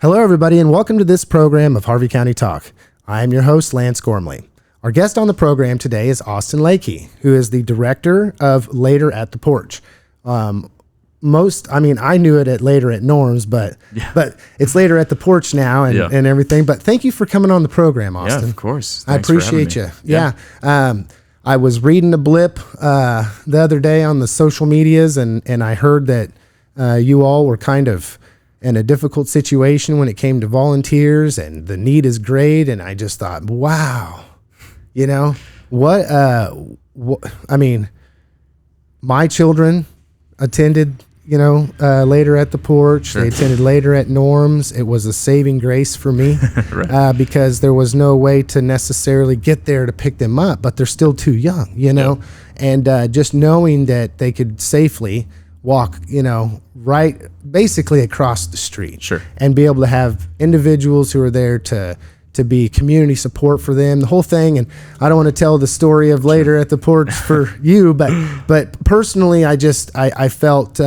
Hello, everybody, and welcome to this program of Harvey County Talk. I am your host, Lance Gormley. Our guest on the program today is Austin Lakey, who is the director of Later at the Porch. I knew it at Later at Norm's, but it's Later at the Porch now and everything. But thank you for coming on the program, Austin. Yeah, of course. Thanks I appreciate you. Yeah. I was reading a blip the other day on the social medias, and I heard that you all were kind of in a difficult situation when it came to volunteers, and the need is great. And I just thought, wow, my children attended, Later at the Porch. Sure. They attended Later at Norm's. It was a saving grace for me right. Because there was no way to necessarily get there to pick them up, but they're still too young, and just knowing that they could safely walk, right basically across the street. Sure. And be able to have individuals who are there to be community support for them, the whole thing. And I don't want to tell the story of Later at the Porch for you, but personally, I felt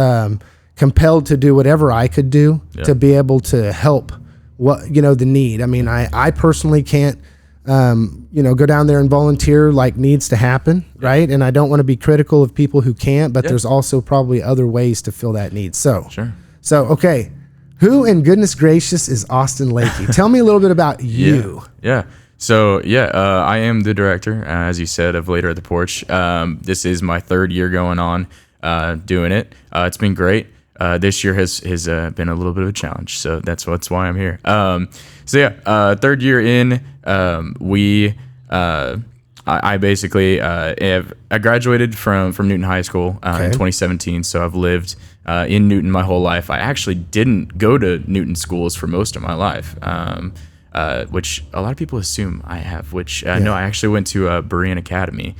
compelled to do whatever I could do to be able to help the need. I mean, I personally can't, go down there and volunteer like needs to happen. Right. And I don't want to be critical of people who can't, but there's also probably other ways to fill that need. So, okay. Who in goodness gracious is Austin Lakey? Tell me a little bit about you. So, I am the director, as you said, of Later at the Porch. This is my third year going on doing it. It's been great. This year has been a little bit of a challenge, so that's why I'm here. Third year in, I basically I graduated from Newton High School in 2017, so I've lived in Newton my whole life. I actually didn't go to Newton schools for most of my life, which a lot of people assume I have, no, I actually went to Berean Academy.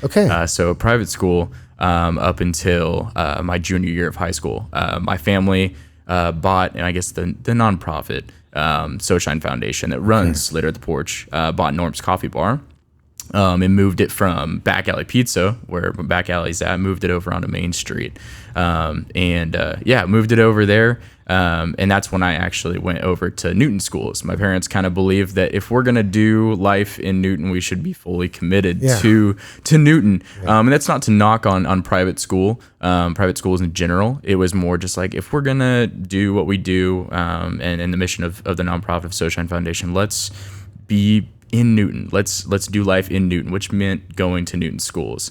So a private school up until my junior year of high school. My family bought, and I guess the nonprofit Soshine Foundation that runs Later at the Porch bought Norm's Coffee Bar. And moved it from Back Alley Pizza, where Back Alley's at, moved it over onto Main Street. Moved it over there. And that's when I actually went over to Newton schools. My parents kind of believed that if we're going to do life in Newton, we should be fully committed to Newton. And that's not to knock on private schools in general. It was more just like, if we're going to do what we do, and the mission of the nonprofit of Soshine Foundation, let's be in Newton. Let's do life in Newton, which meant going to Newton schools.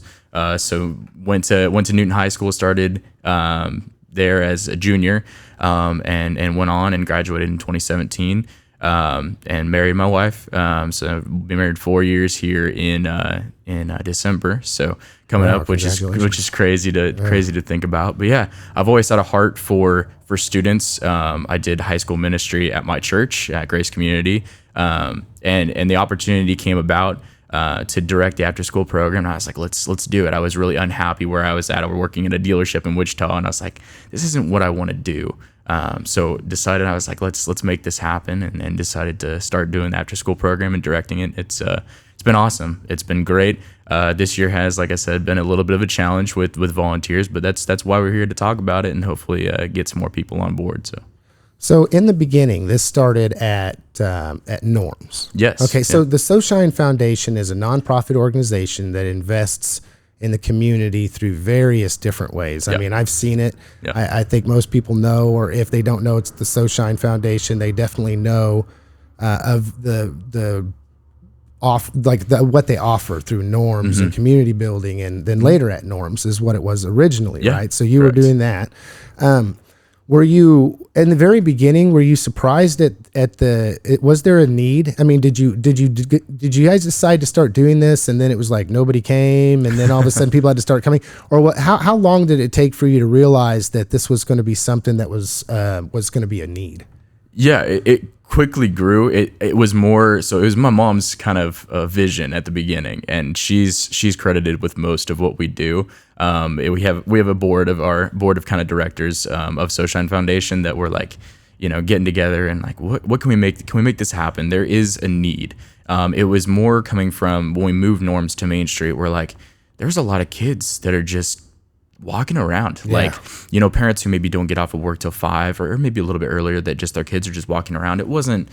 So went to Newton High School, started there as a junior, and went on and graduated in 2017, and married my wife. So I've been married 4 years here in December. So coming up, which is crazy to think about. But yeah, I've always had a heart for students. I did high school ministry at my church at Grace Community. And the opportunity came about to direct the after school program. And I was like, let's do it. I was really unhappy where I was at. I was working at a dealership in Wichita, and I was like, this isn't what I want to do. So decided, I was like, let's make this happen, and decided to start doing the after school program and directing it. It's been awesome. It's been great. This year has, like I said, been a little bit of a challenge with volunteers, but that's why we're here to talk about it and hopefully get some more people on board. So in the beginning, this started at Norm's. Yes. Okay, so the Soshine Foundation is a nonprofit organization that invests in the community through various different ways. I mean, I've seen it. I think most people know, or if they don't know, it's the Soshine Foundation. They definitely know of what they offer through Norm's and community building, and then Later at Norm's is what it was originally, right? So you were doing that. Were you, in the very beginning, were you surprised was there a need? I mean, did you guys decide to start doing this, and then it was like nobody came, and then all of a sudden people had to start coming? Or what? How long did it take for you to realize that this was going to be something that was going to be a need? Yeah, it quickly grew. It was more, so it was my mom's kind of vision at the beginning, and she's credited with most of what we do. We have a board of kind of directors of Soshine Foundation that we're like, getting together and like, what can we make? Can we make this happen? There is a need. It was more coming from when we moved Norm's to Main Street. We're like, there's a lot of kids that are just walking around, like, you know, parents who maybe don't get off of work till 5 or maybe a little bit earlier, that just their kids are just walking around. It wasn't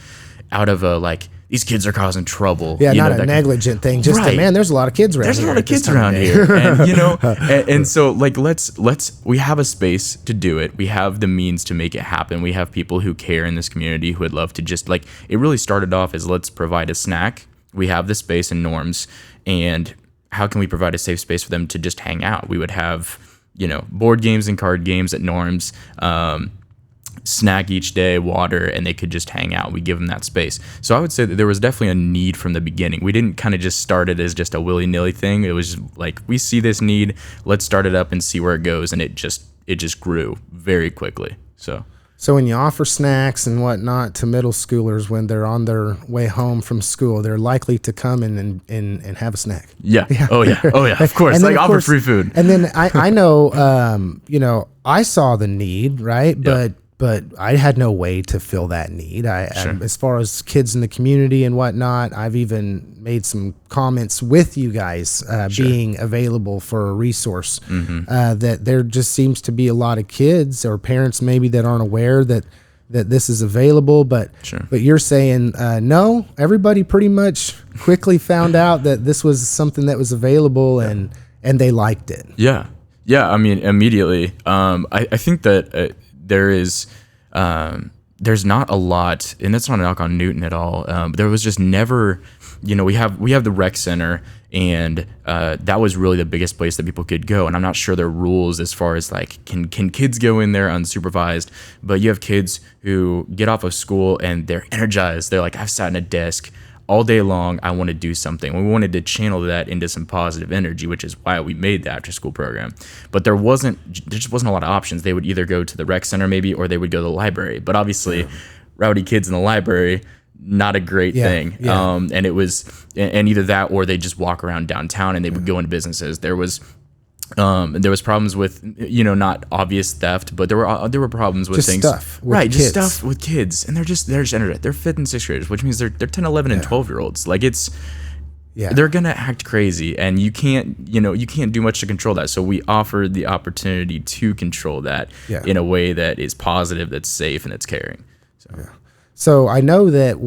out of a, like, these kids are causing trouble. Yeah, you not know, a negligent thing. Just right. Man, there's a lot of kids around There's here. a lot of kids around here. And, you know, and so, like, we have a space to do it. We have the means to make it happen. We have people who care in this community who would love to just, like, it really started off as, let's provide a snack. We have the space in Norms, and how can we provide a safe space for them to just hang out? We would have, you know, board games and card games at Norms, snack each day, water, and they could just hang out. We give them that space. So I would say that there was definitely a need from the beginning. We didn't kind of just start it as just a willy-nilly thing. It was just like, we see this need, let's start it up and see where it goes. And it just grew very quickly. So when you offer snacks and whatnot to middle schoolers when they're on their way home from school, they're likely to come in and have a snack. Yeah. Oh yeah. Of course. Like, offer free food. And then I know, you know, I saw the need, right? But I had no way to fill that need. As far as kids in the community and whatnot, I've even made some comments with you guys being available for a resource. That there just seems to be a lot of kids or parents maybe that aren't aware that this is available. But you're saying no. Everybody pretty much quickly found out that this was something that was available and they liked it. Yeah. I mean, immediately. I think that. There's not a lot, and that's not a knock on Newton at all. There was just never, you know, we have the rec center, and that was really the biggest place that people could go. And I'm not sure there are rules as far as, like, can kids go in there unsupervised? But you have kids who get off of school and they're energized. They're like, I've sat in a desk all day long, I want to do something. We wanted to channel that into some positive energy, which is why we made the after school program. But there just wasn't a lot of options. They would either go to the rec center maybe, or they would go to the library. But obviously, rowdy kids in the library, not a great thing. And it was, and either that, or they just walk around downtown and they would go into businesses. There was problems with, you know, not obvious theft, but there were problems with just things, stuff with right? kids. Just stuff with kids, and they're just energized. They're 5th and 6th graders, which means they're 10, 11, and 12-year-olds. Like, they're gonna act crazy, and you can't do much to control that. So we offered the opportunity to control that in a way that is positive, that's safe, and that's caring. So I know that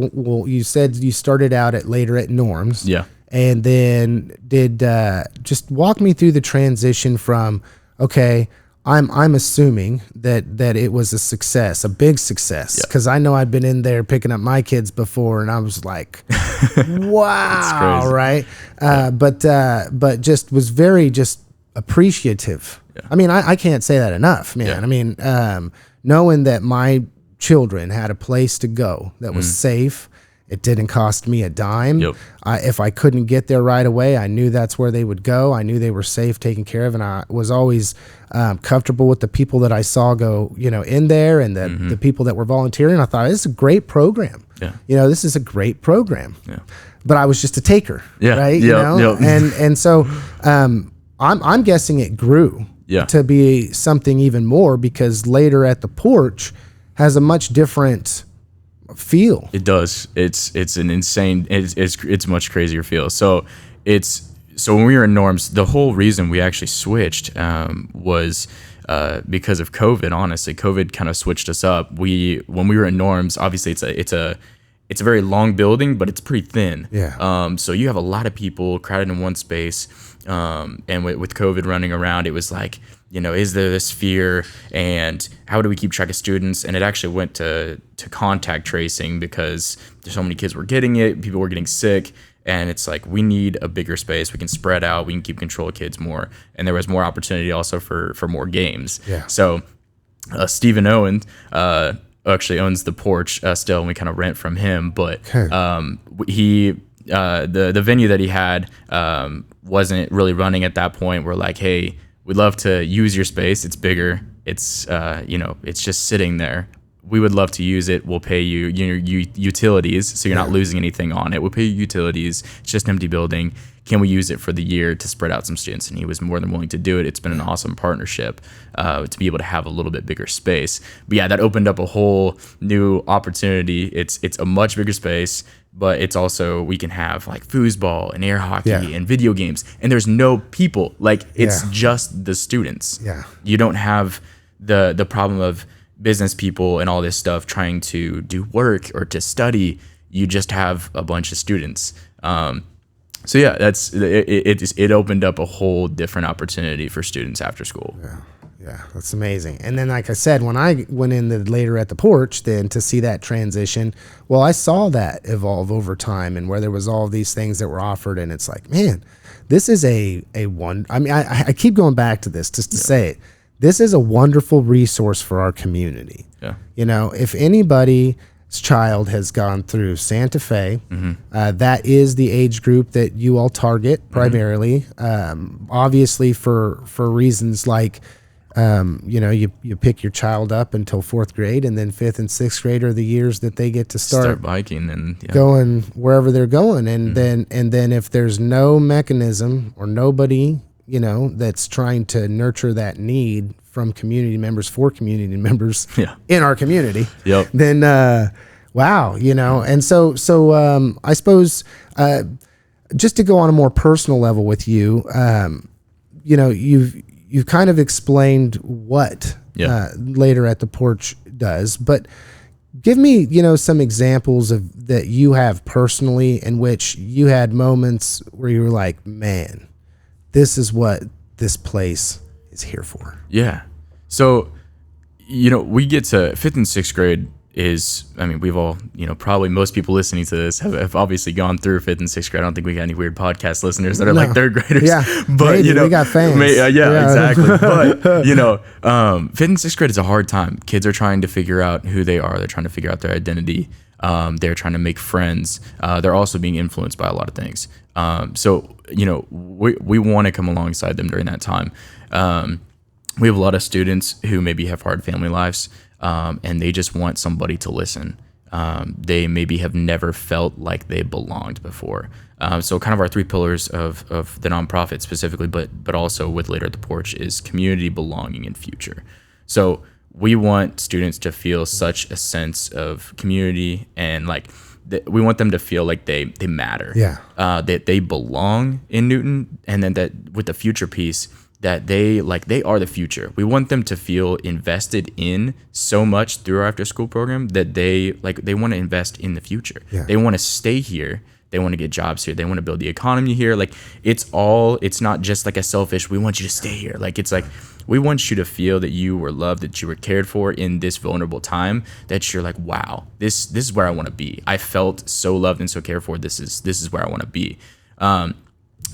you said you started out later at Norms. Yeah. And then just walk me through the transition from, okay, I'm assuming that it was a success, a big success, because I know I'd been in there picking up my kids before, and I was like, wow, right? But just was very just appreciative. Yeah. I mean, I can't say that enough, man. Yeah. I mean, knowing that my children had a place to go that was safe. It didn't cost me a dime. Yep. If I couldn't get there right away, I knew that's where they would go. I knew they were safe, taken care of, and I was always comfortable with the people that I saw go, you know, in there, and the people that were volunteering. I thought, this is a great program. Yeah. You know, this is a great program. Yeah. But I was just a taker, right? You know, and so I'm guessing it grew to be something even more, because later at the Porch has a much different feel. It does. It's an insane. It's much crazier feel. So when we were in Norms, the whole reason we actually switched was because of COVID. Honestly, COVID kind of switched us up. When we were in Norms, obviously it's a very long building, but it's pretty thin. Yeah. So you have a lot of people crowded in one space, and with COVID running around, it was like, you know, is there this fear, and how do we keep track of students? And it actually went to contact tracing, because there's so many kids were getting it, people were getting sick, and it's like, we need a bigger space. We can spread out, we can keep control of kids more, and there was more opportunity also for more games. Yeah. So Stephen Owen actually owns the Porch still, and we kind of rent from him, but he the venue that he had wasn't really running at that point. We're like, hey, we'd love to use your space. It's bigger. It's it's just sitting there. We would love to use it. We'll pay you your utilities, so you're not losing anything on it. We'll pay you utilities. It's just an empty building. Can we use it for the year to spread out some students? And he was more than willing to do it. It's been an awesome partnership to be able to have a little bit bigger space. But yeah, that opened up a whole new opportunity. It's a much bigger space. but it's also, we can have like foosball and air hockey Yeah. and video games, and there's no people. Like, it's just the students. Yeah. You don't have the problem of business people and all this stuff trying to do work or to study. You just have a bunch of students. So yeah, it opened up a whole different opportunity for students after school. Yeah, that's amazing. And then, like I said, when I went in later at the Porch, then to see that transition, well, I saw that evolve over time, and where there was all these things that were offered, and it's like, man, this is a one. I mean, I keep going back to this just to say it. This is a wonderful resource for our community. Yeah. You know, if anybody's child has gone through Santa Fe, that is the age group that you all target primarily. Obviously, for reasons like, you know, you pick your child up until 4th grade, and then 5th and 6th grade are the years that they get to start biking and going wherever they're going. And then if there's no mechanism or nobody, you know, that's trying to nurture that need from community members for community members in our community, then wow, you know. And so I suppose just to go on a more personal level with you, you know, you've kind of explained what later at the Porch does, but give me, you know, some examples of that you have personally in which you had moments where you were like, man, this is what this place is here for. Yeah. So, you know, we get to 5th and 6th grade is, I mean, we've all, you know, probably most people listening to this have obviously gone through 5th and 6th grade. I don't think we got any weird podcast listeners that are like 3rd graders. Yeah, but maybe. You know, we got fans. Exactly. But you know, 5th and 6th grade is a hard time. Kids are trying to figure out who they are. They're trying to figure out their identity. They're trying to make friends. They're also being influenced by a lot of things. So, you know, we want to come alongside them during that time. We have a lot of students who maybe have hard family lives, and they just want somebody to listen. They maybe have never felt like they belonged before. So kind of our 3 pillars of the nonprofit specifically, but also with Later at the Porch, is community, belonging, and future. So we want students to feel such a sense of community, and like we want them to feel like they matter. That they belong in Newton, and then that with the future piece, that they are the future. We want them to feel invested in so much through our after school program that they want to invest in the future. They want to stay here. They want to get jobs here. They want to build the economy here. Like, it's not just like a selfish, we want you to stay here. Like, it's like, we want you to feel that you were loved, that you were cared for in this vulnerable time, that you're like, wow, this is where I want to be. I felt so loved and so cared for. This is where I want to be.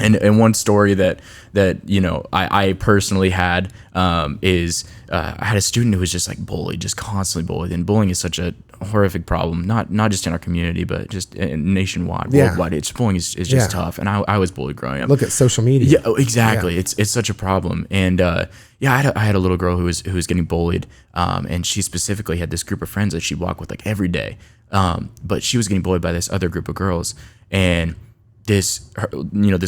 And one story that you know I personally had is I had a student who was just like bullied, just constantly bullied, and bullying is such a horrific problem, not just in our community, but just nationwide, worldwide. It's bullying is just tough, and I was bullied growing up. Look at social media. Yeah, exactly. It's such a problem, and I had a little girl who was getting bullied, and she specifically had this group of friends that she'd walk with like every day, but she was getting bullied by this other group of girls, and this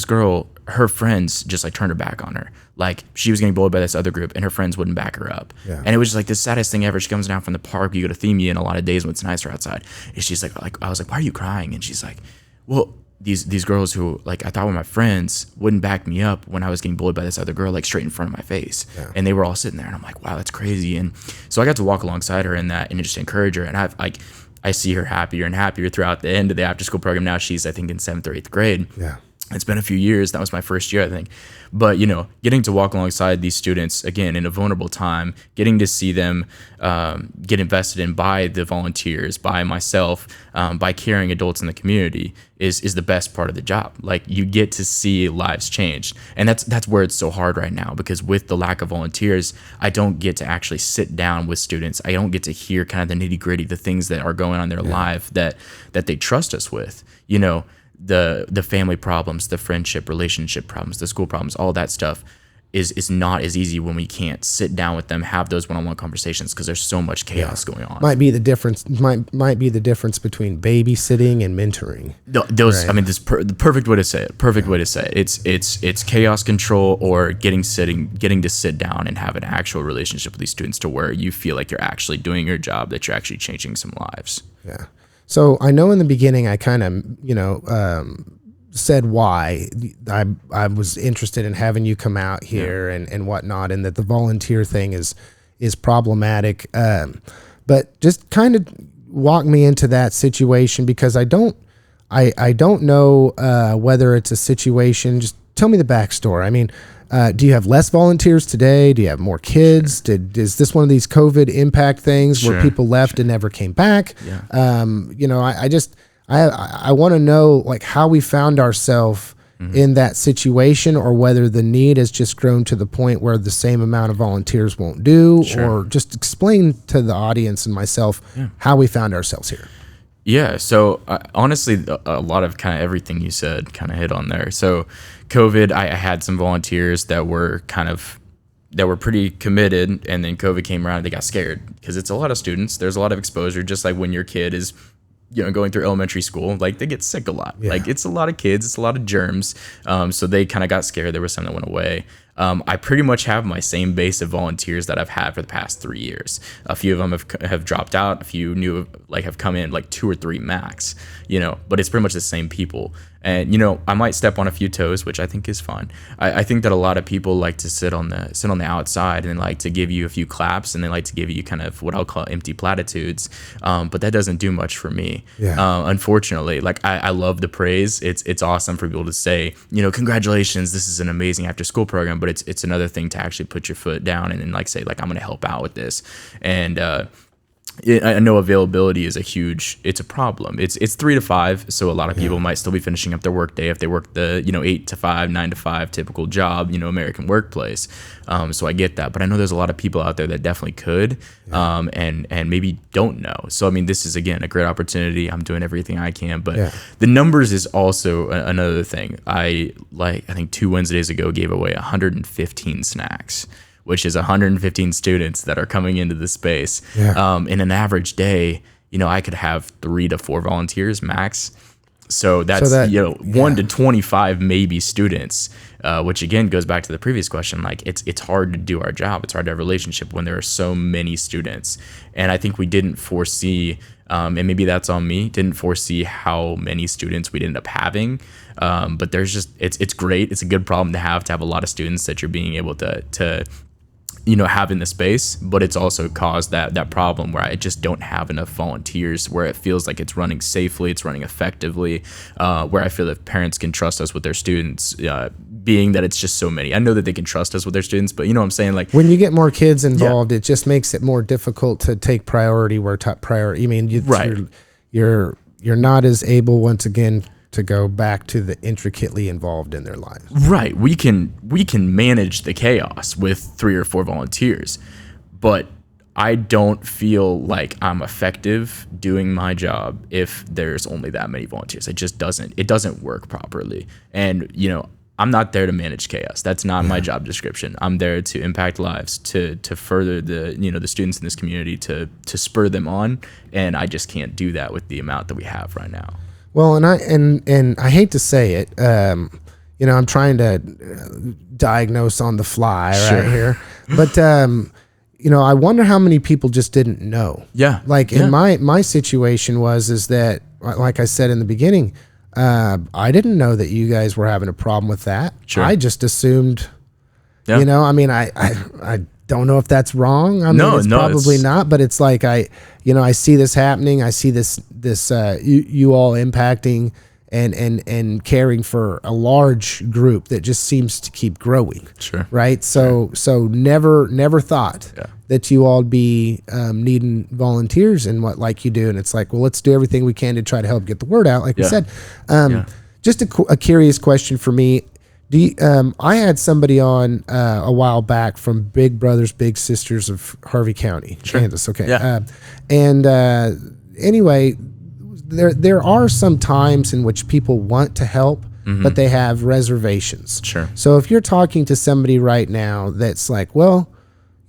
girl, her friends just like turned her back on her. Like, she was getting bullied by this other group, and her friends wouldn't back her up. And it was just like the saddest thing ever. She comes down from the park. You go to Themia in a lot of days when it's nicer outside. And she's like, I was like, why are you crying? And she's like, well, these girls who like I thought were my friends wouldn't back me up when I was getting bullied by this other girl, like straight in front of my face. And they were all sitting there, and I'm like, wow, that's crazy. And so I got to walk alongside her in that and just encourage her. And I see her happier and happier throughout the end of the after school program. Now she's, I think, in 7th or 8th grade. It's been a few years. That was my first year, I think. But, you know, getting to walk alongside these students, again, in a vulnerable time, getting to see them get invested in by the volunteers, by myself, by caring adults in the community is the best part of the job. Like, you get to see lives changed. And that's where it's so hard right now, because with the lack of volunteers, I don't get to actually sit down with students. I don't get to hear kind of the nitty gritty, the things that are going on in their life that they trust us with, you know. The family problems, the friendship, relationship problems, the school problems, all that stuff is not as easy when we can't sit down with them, have those one-on-one conversations, because there's so much chaos going on. Might be the difference between babysitting and mentoring. Those, right? I mean, the perfect way to say it. Way to say it. It's chaos control, or getting to sit down and have an actual relationship with these students to where you feel like you're actually doing your job, that you're actually changing some lives. Yeah. So I know in the beginning I kind of, said why I was interested in having you come out here and whatnot, and that the volunteer thing is problematic. But just kind of walk me into that situation, because I don't know whether it's a situation. Just tell me the backstory. I mean, do you have less volunteers today? Do you have more kids? Is this one of these COVID impact things where people left and never came back? Yeah. I want to know like how we found ourselves in that situation, or whether the need has just grown to the point where the same amount of volunteers won't do, or just explain to the audience and myself how we found ourselves here. Yeah. So honestly, a lot of kind of everything you said kind of hit on there. So COVID, I had some volunteers that were pretty committed, and then COVID came around and they got scared, because it's a lot of students. There's a lot of exposure, just like when your kid is, going through elementary school, like they get sick a lot. Like it's a lot of kids, it's a lot of germs. So they kind of got scared. There was some that went away. I pretty much have my same base of volunteers that I've had for the past 3 years. A few of them have dropped out. A few new have come in, like 2 or 3 max, but it's pretty much the same people. And, I might step on a few toes, which I think is fun. I think that a lot of people like to sit on the outside and like to give you a few claps, and they like to give you kind of what I'll call empty platitudes. But that doesn't do much for me. Unfortunately, like I love the praise. It's awesome for people to say, congratulations, this is an amazing after school program. But it's another thing to actually put your foot down and then like say, like, I'm going to help out with this. And, I know availability is it's a problem. It's 3 to 5. So a lot of people might still be finishing up their work day if they work the, 8 to 5, 9 to 5 typical job, American workplace. So I get that, but I know there's a lot of people out there that definitely could, and maybe don't know. So, I mean, this is, again, a great opportunity. I'm doing everything I can, but the numbers is also another thing. I think 2 Wednesdays ago gave away 115 snacks, which is 115 students that are coming into the space. In an average day, I could have 3 to 4 volunteers max. So that's 1 to 25 maybe students, which again goes back to the previous question. Like it's hard to do our job. It's hard to have a relationship when there are so many students. And I think we didn't foresee, and maybe that's on me, didn't foresee how many students we'd end up having. But there's just, it's great. It's a good problem to have a lot of students that you're being able to have in the space, but it's also caused that problem where I just don't have enough volunteers, where it feels like it's running safely, it's running effectively, where I feel that parents can trust us with their students, being that it's just so many. I know that they can trust us with their students, but you know what I'm saying? Like when you get more kids involved, it just makes it more difficult to take priority where top priority. I mean, you're not as able, once again, to go back to the intricately involved in their lives. Right. We can manage the chaos with 3 or 4 volunteers, but I don't feel like I'm effective doing my job if there's only that many volunteers. It doesn't work properly. And, I'm not there to manage chaos. That's not my job description. I'm there to impact lives, to further the students in this community, to spur them on. And I just can't do that with the amount that we have right now. Well, and I hate to say it, I'm trying to diagnose on the fly right here, but I wonder how many people just didn't know. In my situation is that, like I said in the beginning, I didn't know that you guys were having a problem with that. I just assumed, I don't know if that's wrong. I mean, it's probably not, but it's like I see this happening. I see this you all impacting and caring for a large group that just seems to keep growing. Right. So never thought that you all be needing volunteers and what like you do. And it's like, well, let's do everything we can to try to help get the word out. Like we said, just a curious question for me. I had somebody on a while back from Big Brothers Big Sisters of Harvey County, Kansas. Okay. Anyway, there are some times in which people want to help, but they have reservations. So if you're talking to somebody right now that's like, well,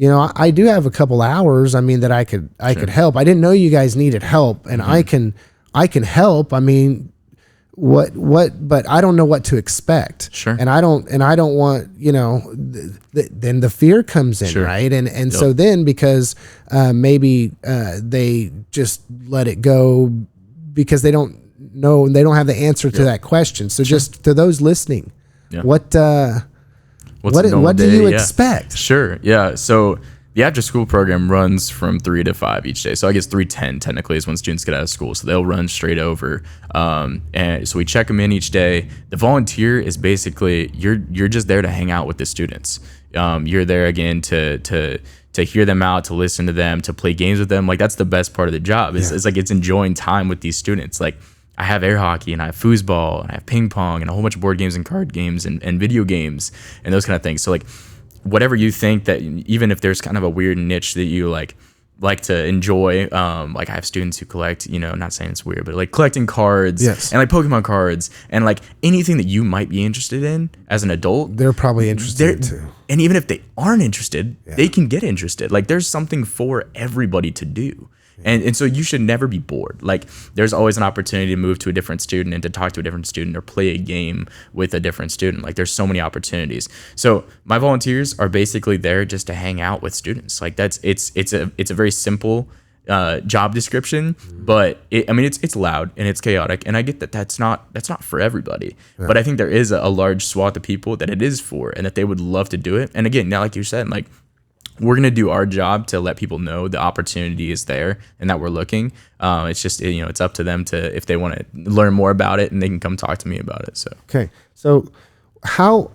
I do have a couple hours. I mean, that I could help. I didn't know you guys needed help, and I can help. I mean, but I don't know what to expect. And I don't want, then the fear comes in, right? And so then, because maybe they just let it go because they don't know, they don't have the answer to that question. So just to those listening, what do you expect? Sure. Yeah. So the after school program runs from 3 to 5 each day. So I guess 3:10 technically is when students get out of school. So they'll run straight over. And so we check them in each day. The volunteer is basically, you're just there to hang out with the students. You're there again to hear them out, to listen to them, to play games with them. Like that's the best part of the job. It's like, it's enjoying time with these students. Like I have air hockey and I have foosball and I have ping pong and a whole bunch of board games and card games and video games and those kind of things. So like, whatever you think that, even if there's kind of a weird niche that you like to enjoy, like I have students who collect, not saying it's weird, but like collecting cards and like Pokemon cards and like anything that you might be interested in as an adult, they're probably interested too. And even if they aren't interested, they can get interested. Like there's something for everybody to do. And so you should never be bored. Like there's always an opportunity to move to a different student and to talk to a different student or play a game with a different student. Like there's so many opportunities. So my volunteers are basically there just to hang out with students. Like it's a very simple job description, but it's loud and it's chaotic. And I get that that's not for everybody. Yeah. But I think there is a large swath of people that it is for and that they would love to do it. And again, now like you said, like, we're going to do our job to let people know the opportunity is there and that we're looking. It's just, it's up to them to, if they want to learn more about it, and they can come talk to me about it. So, okay. So how,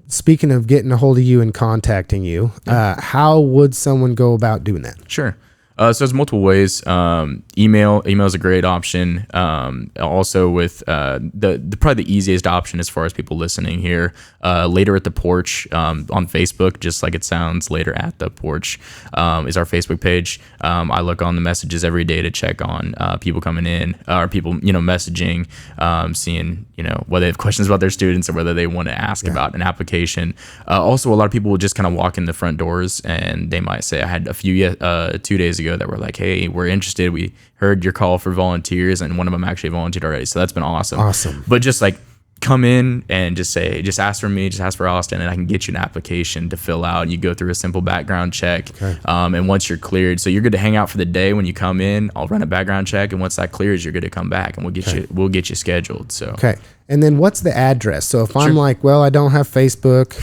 speaking of getting a hold of you and contacting you, how would someone go about doing that? Sure. So there's multiple ways. Email is a great option. Also with the probably the easiest option as far as people listening here, Later at the Porch on Facebook, just like it sounds, Later at the Porch is our Facebook page. I look on the messages every day to check on people coming in or people messaging, seeing whether they have questions about their students or whether they want to ask about an application. Also, a lot of people will just kind of walk in the front doors and they might say, I had a few 2 days ago that were like, hey, we're interested. We heard your call for volunteers, and one of them actually volunteered already. So that's been awesome. But just like come in and just ask for me, just ask for Austin, and I can get you an application to fill out. And you go through a simple background check. Okay. And once you're cleared, so you're good to hang out for the day. When you come in, I'll run a background check. And once that clears, you're good to come back and we'll get you scheduled. So, okay. And then what's the address? So if I'm like, well, I don't have Facebook,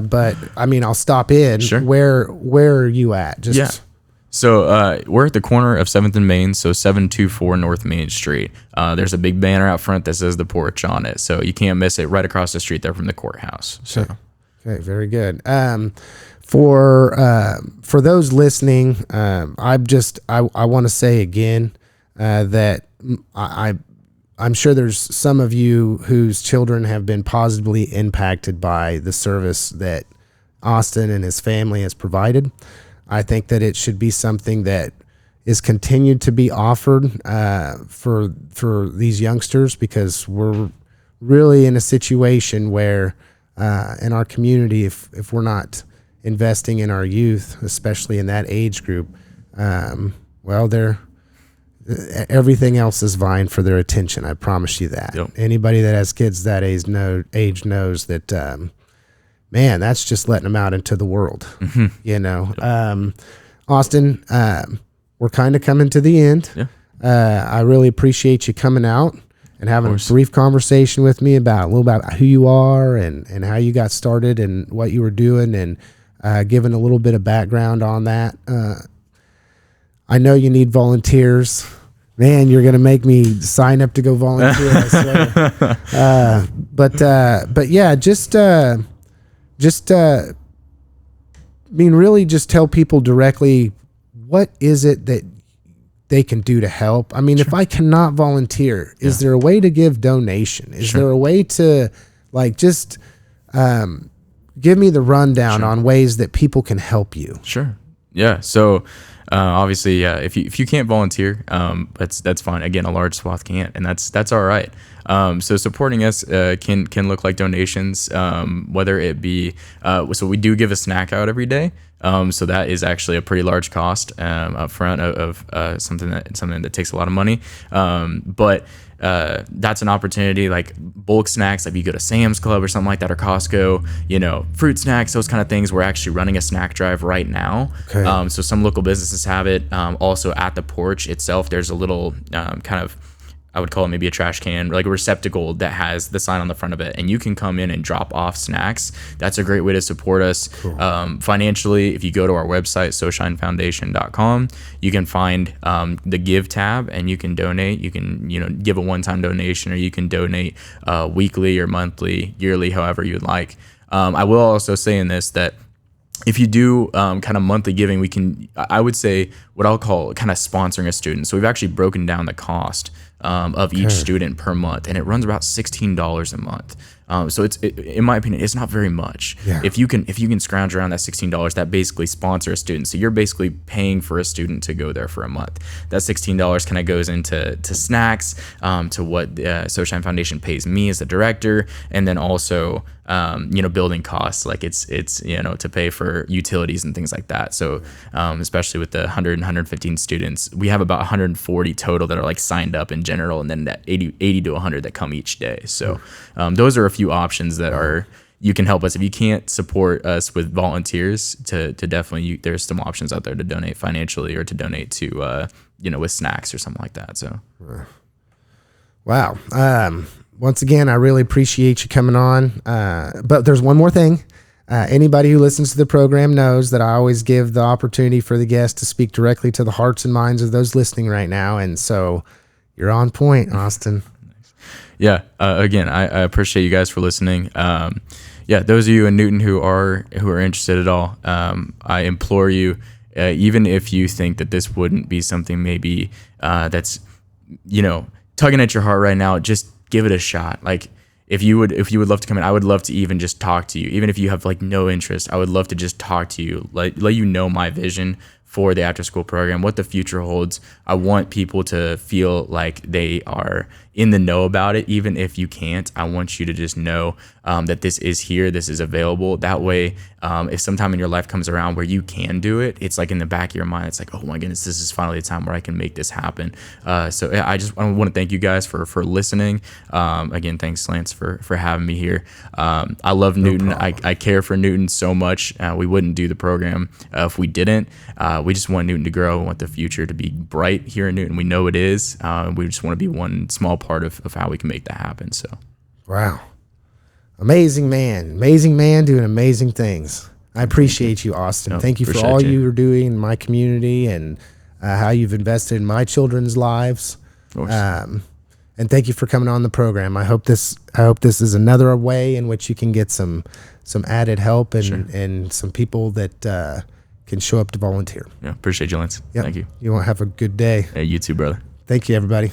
but I'll stop in. Sure. Where are you at? So we're at the corner of 7th and Main, so 724 North Main Street. There's a big banner out front that says The Porch on it, so you can't miss it, right across the street there from the courthouse. So, okay, very good. For those listening, I want to say again that I'm sure there's some of you whose children have been positively impacted by the service that Austin and his family has provided. I think that it should be something that is continued to be offered for these youngsters, because we're really in a situation where in our community, if we're not investing in our youth, especially in that age group, everything else is vying for their attention. I promise you that. Yep. Anybody that has kids that age knows that. Man, that's just letting them out into the world, Austin, we're kind of coming to the end. Yeah. I really appreciate you coming out and having a brief conversation with me about a little about who you are and how you got started and what you were doing, and giving a little bit of background on that. I know you need volunteers. Man, you're going to make me sign up to go volunteer, I swear. But yeah, just really just tell people directly, what is it that they can do to help? If I cannot volunteer, is there a way to give donation? Is there a way to give me the rundown on ways that people can help you? Sure. Yeah. So obviously, if you can't volunteer, that's fine. Again, a large swath can't, and that's all right. So supporting us can look like donations, whether it be so we do give a snack out every day. So that is actually a pretty large cost up front of something that takes a lot of money. But that's an opportunity. Like bulk snacks, like you go to Sam's Club or something like that, or Costco, fruit snacks, those kind of things. We're actually running a snack drive right now. Okay. So some local businesses have it. Also at the Porch itself, there's a little I would call it maybe a trash can, like a receptacle that has the sign on the front of it, and you can come in and drop off snacks. That's a great way to support us. Cool. Financially. If you go to our website, SoShineFoundation.com, you can find the Give tab, and you can donate. You can give a one-time donation, or you can donate weekly or monthly, yearly, however you'd like. I will also say in this that if you do kind of monthly giving, I would say what I'll call kind of sponsoring a student. So we've actually broken down the cost of each student per month, and it runs about $16 a month. So in my opinion, it's not very much. Yeah. If you can scrounge around that $16, that basically sponsor a student. So you're basically paying for a student to go there for a month. That $16 kind of goes into snacks, to what the Shine Foundation pays me as the director, and then also building costs, like it's to pay for utilities and things like that. So especially with the 100 and 115 students, we have about 140 total that are like signed up in general, and then that 80 to 100 that come each day. So those are a few options that you can help us. If you can't support us with volunteers, to definitely, there's some options out there to donate financially, or to donate to with snacks or something like that. So wow. Once again, I really appreciate you coming on. But there's one more thing. Anybody who listens to the program knows that I always give the opportunity for the guest to speak directly to the hearts and minds of those listening right now. And so you're on point, Austin. Yeah. Again, I appreciate you guys for listening. Those of you in Newton who are interested at all, I implore you, even if you think that this wouldn't be something maybe that's tugging at your heart right now, just give it a shot. Like if you would love to come in, I would love to even just talk to you. Even if you have like no interest, I would love to just talk to you, let you know my vision for the after school program, what the future holds. I want people to feel like they are in the know about it. Even if you can't, I want you to just know that this is here, this is available. That way, if sometime in your life comes around where you can do it, it's like in the back of your mind, it's like, oh my goodness, this is finally the time where I can make this happen. I want to thank you guys for listening. Again, thanks Lance for having me here. I love Newton. I care for Newton so much. We wouldn't do the program if we didn't. We just want Newton to grow. We want the future to be bright here in Newton. We know it is. We just want to be one small part of how we can make that happen. So, wow. Amazing man doing amazing things. I appreciate you, Austin. Thank you for all you are doing in my community, and how you've invested in my children's lives. And thank you for coming on the program. I hope this is another way in which you can get some added help, and some people that can show up to volunteer. Yeah, appreciate you, Lance. Yep. Thank you. You want to have a good day. Hey, you too, brother. Thank you, everybody.